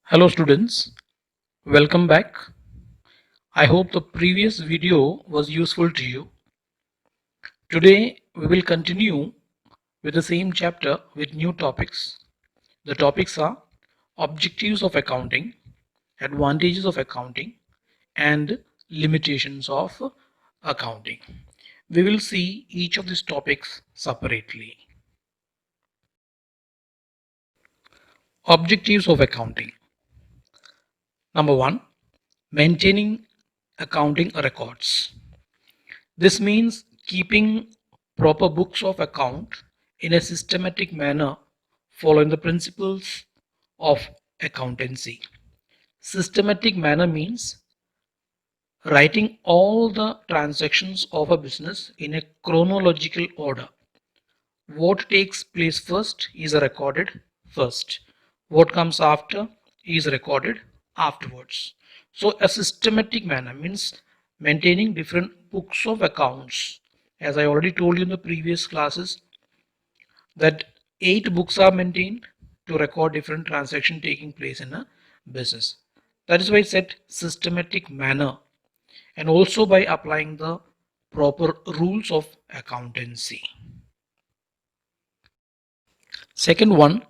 Hello students, welcome back. I hope the previous video was useful to you. Today we will continue with the same chapter with new topics. The topics are objectives of accounting, advantages of accounting, and limitations of accounting. We will see each of these topics separately. Objectives of accounting. Number one, maintaining accounting records. This means keeping proper books of account in a systematic manner following the principles of accountancy. Systematic manner means writing all the transactions of a business in a chronological order. What takes place first is recorded first. What comes after is recorded afterwards. So a systematic manner means maintaining different books of accounts. As I already told you in the previous classes that 8 books are maintained to record different transactions taking place in a business. That is why it's said systematic manner, and also by applying the proper rules of accountancy. Second one,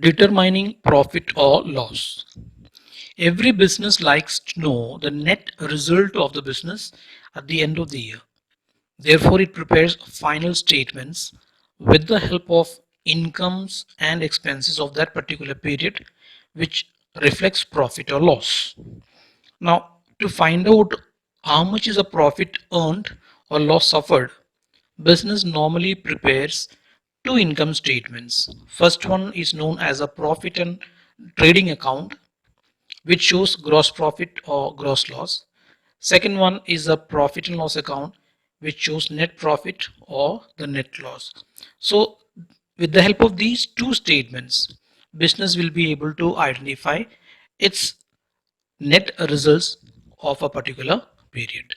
determining profit or loss. Every business likes to know the net result of the business at the end of the year. Therefore, it prepares final statements with the help of incomes and expenses of that particular period, which reflects profit or loss. Now, to find out how much is a profit earned or loss suffered, business normally prepares two income statements. First one is known as a profit and trading account, which shows gross profit or gross loss. Second one is a profit and loss account, which shows net profit or the net loss. So with the help of these two statements, business will be able to identify its net results of a particular period.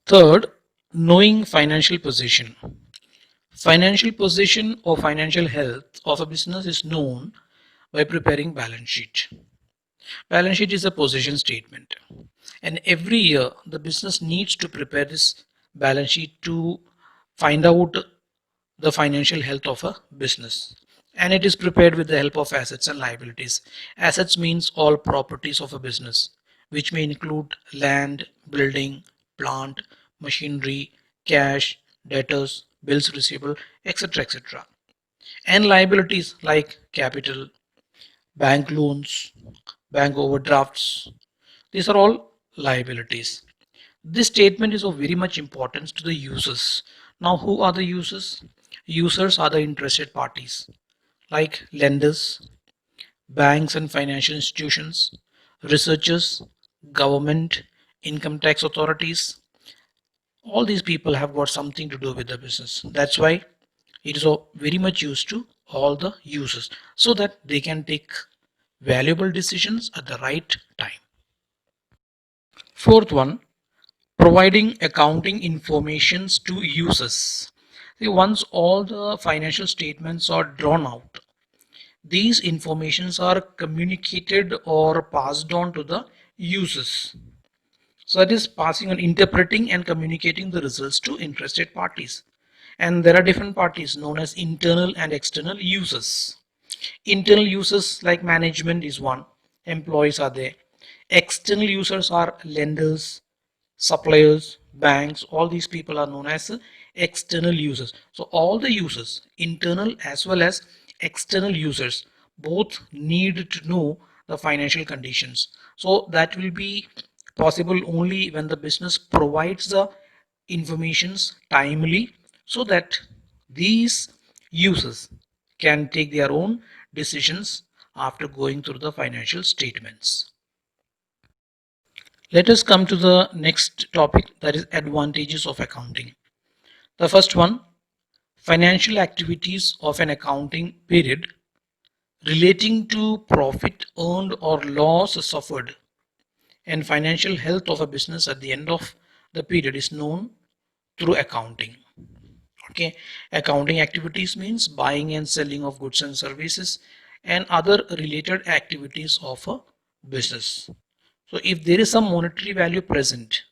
Third, knowing financial position. Financial position or financial health of a business is known by preparing balance sheet. Balance sheet is a position statement, and every year the business needs to prepare this balance sheet to find out the financial health of a business, and it is prepared with the help of assets and liabilities. Assets means all properties of a business, which may include land, building, plant, machinery, cash, debtors, bills receivable, etc., etc. And liabilities like capital, bank loans, bank overdrafts, these are all liabilities. This statement is of very much importance to the users. Now, who are the users? Users are the interested parties like lenders, banks and financial institutions, researchers, government, income tax authorities. All these people have got something to do with the business. That's why it is very much used to all the users so that they can take valuable decisions at the right time. Fourth one, providing accounting informations to users. See, once all the financial statements are drawn out, these informations are communicated or passed on to the users. So that is passing on, interpreting and communicating the results to interested parties. And there are different parties known as internal and external users. Internal users like management is one, employees are there. External users are lenders, suppliers, banks, all these people are known as external users. So all the users, internal as well as external users, both need to know the financial conditions. So that will be possible only when the business provides the informations timely so that these users can take their own decisions after going through the financial statements. Let us come to the next topic, that is advantages of accounting. The first one, financial activities of an accounting period relating to profit earned or loss suffered and financial health of a business at the end of the period is known through accounting. Okay, accounting activities means buying and selling of goods and services, and other related activities of a business. So if there is some monetary value present,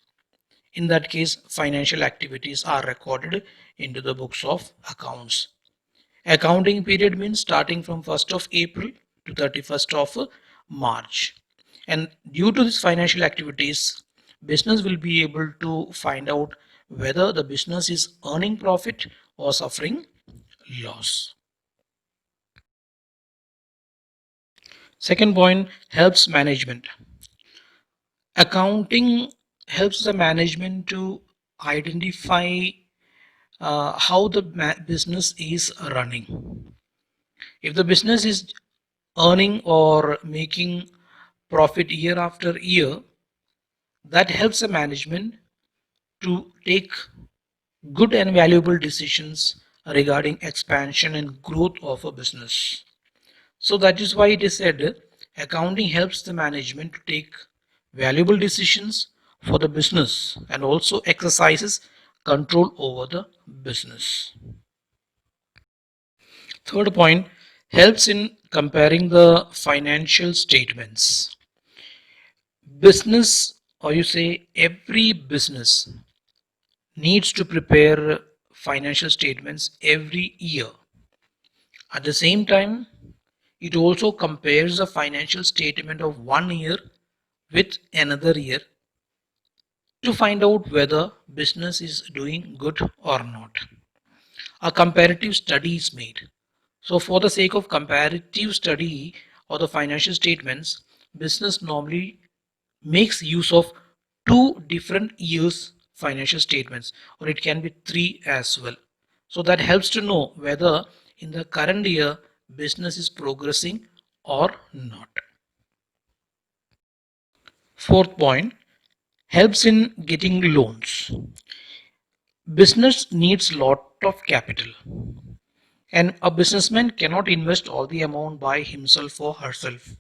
in that case, financial activities are recorded into the books of accounts. Accounting period means starting from 1st of April to 31st of March. And due to these financial activities, business will be able to find out whether the business is earning profit or suffering loss. Second point, helps management. Accounting helps the management to identify how the business is running. If the business is earning or making profit year after year, that helps the management to take good and valuable decisions regarding expansion and growth of a business. So that is why it is said accounting helps the management to take valuable decisions for the business and also exercises control over the business. Third point, helps in comparing the financial statements. Business, or you say every business, needs to prepare financial statements every year. At the same time, it also compares the financial statement of one year with another year to find out whether business is doing good or not. A comparative study is made. So for the sake of comparative study or the financial statements, business normally makes use of two different years financial statements, or it can be three as well. So that helps to know whether in the current year business is progressing or not. Fourth point, helps in getting loans. Business needs lot of capital, and a businessman cannot invest all the amount by himself or herself.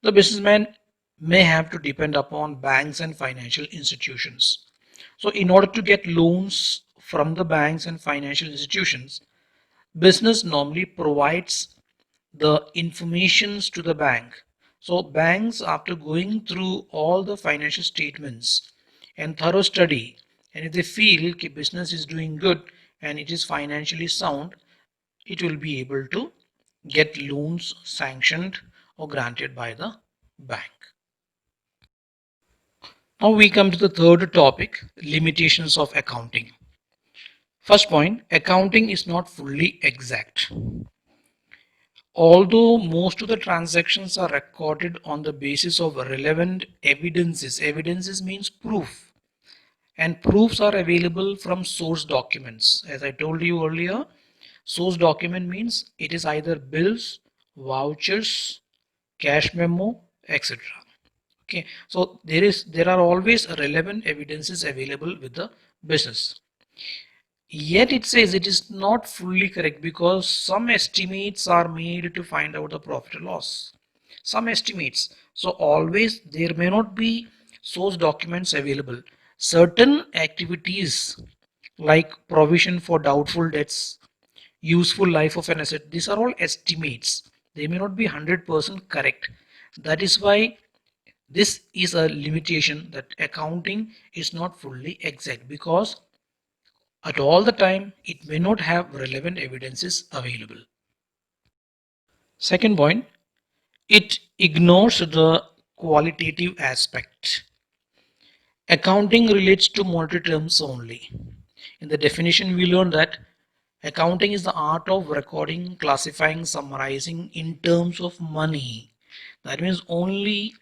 The businessman may have to depend upon banks and financial institutions. So in order to get loans from the banks and financial institutions, business normally provides the informations to the bank. So banks, after going through all the financial statements and thorough study, and if they feel that business is doing good and it is financially sound, it will be able to get loans sanctioned or granted by the bank. Now we come to the third topic, limitations of accounting. First point, accounting is not fully exact. Although most of the transactions are recorded on the basis of relevant evidences, evidences means proof, and proofs are available from source documents. As I told you earlier, source document means it is either bills, vouchers, cash memo, etc. Okay, so there are always relevant evidences available with the business. Yet it says it is not fully correct because some estimates are made to find out the profit or loss. Some estimates. So always there may not be source documents available. Certain activities like provision for doubtful debts, useful life of an asset, these are all estimates. They may not be 100% correct. That is why this is a limitation, that accounting is not fully exact, because at all the time it may not have relevant evidences available. Second point, it ignores the qualitative aspect. Accounting relates to monetary terms only. In the definition we learned that accounting is the art of recording, classifying, summarizing in terms of money. That means only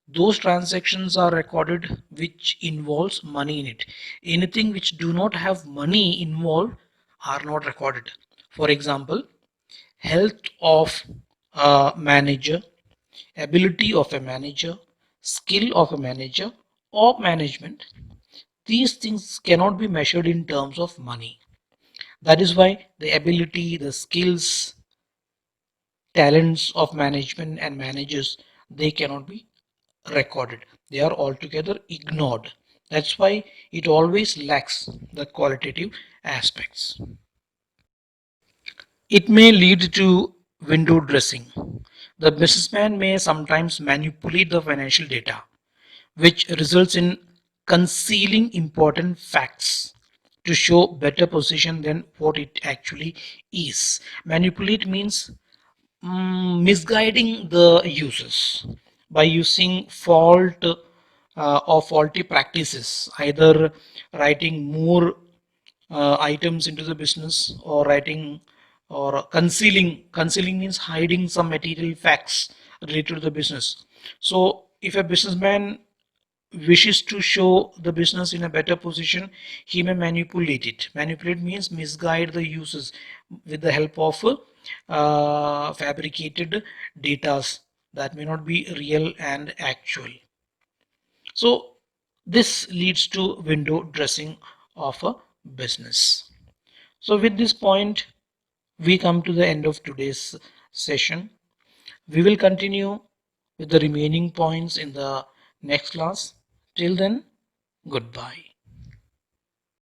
those transactions are recorded which involves money in it. Anything which do not have money involved are not recorded. For example, health of a manager, ability of a manager, skill of a manager or management, these things cannot be measured in terms of money. That is why the ability, the skills, talents of management and managers, they cannot be recorded. They are altogether ignored. That's why it always lacks the qualitative aspects. It may lead to window dressing. The businessman may sometimes manipulate the financial data, which results in concealing important facts to show better position than what it actually is. Manipulate means misguiding the users by using or faulty practices, either writing more items into the business or writing or concealing means hiding some material facts related to the business. So if a businessman wishes to show the business in a better position, he may manipulate it. Manipulate means misguide the users with the help of fabricated datas that may not be real and actual. So this leads to window dressing of a business. So with this point, we come to the end of today's session. We will continue with the remaining points in the next class. Till then, goodbye.